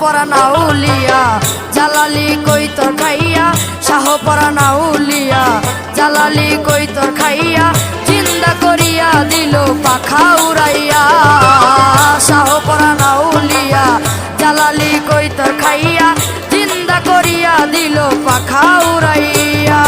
পরা নাউলিয়া জালালি কই তোর খাইয়া শাহ পরা নাউলিয়া জালালি কই তোর খাইয়া জিন্দা করিয়া দিল পাখা উড়াইয়া শাহ পরা নাউলিয়া জালালি কই তোর খাইয়া জিন্দা করিয়া দিল পাখা উড়াইয়া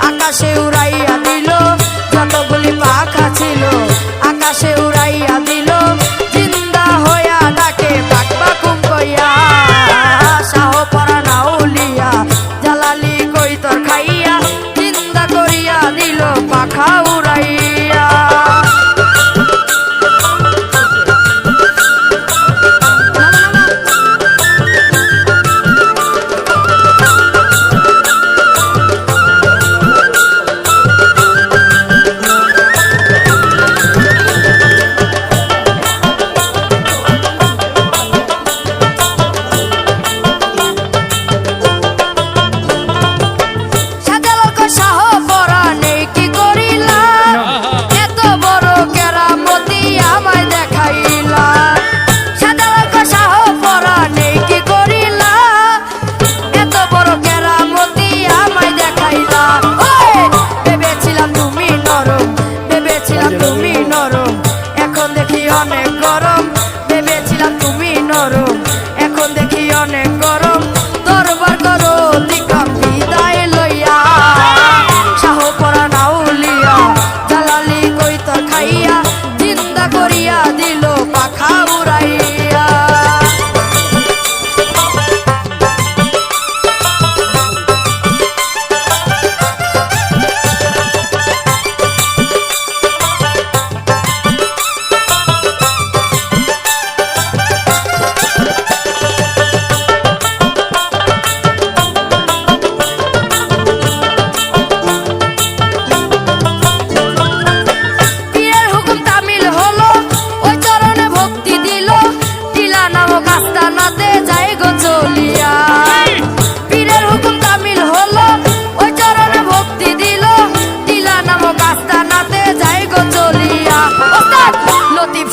আকাশে উড়াইয়া দিল যতগুলি পাখা ছিল আকাশে উড়াইয়া দিল জিন্দা হইয়া ডাকে বাকবাকুম কইয়া শাহ পরা নাউলিয়া জালালি কই তোর খাইয়া জিন্দা করিয়া দিল পাখা উড়াইয়া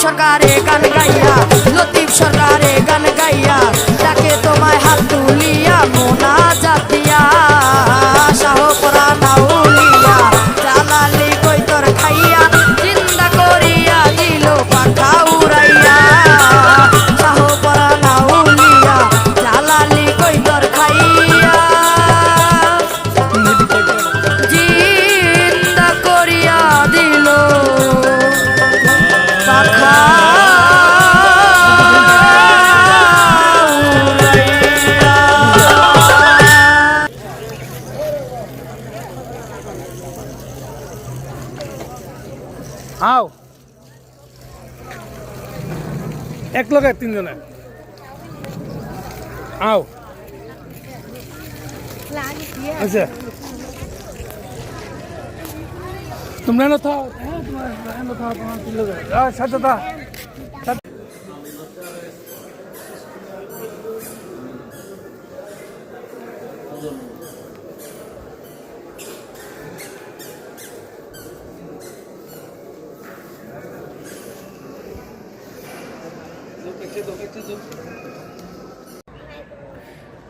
সরকারে গান গাইয়া লতিফ সরকারে গান গাইয়া ডাকে তোমায় হাত তুলিয়া মোনা জাতিয়া শাহ পরা নাউলিয়া জালালি কই তোর খাইয়া জিন্দা করিয়া দিল পাখা উড়াইয়া শাহ পরা নাউলিয়া জালালি কই তোর খাইয়া জিন্দা করিয়া দিল আও এক লগে তিনজনে আও আচ্ছা তোমরা না থাও তোমার তিন লগে সাথে তা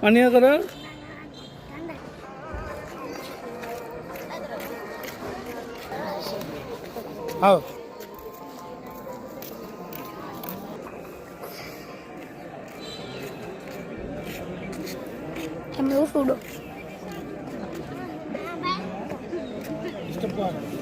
পানীয় করো হাও Em lúa phụ được. Step one.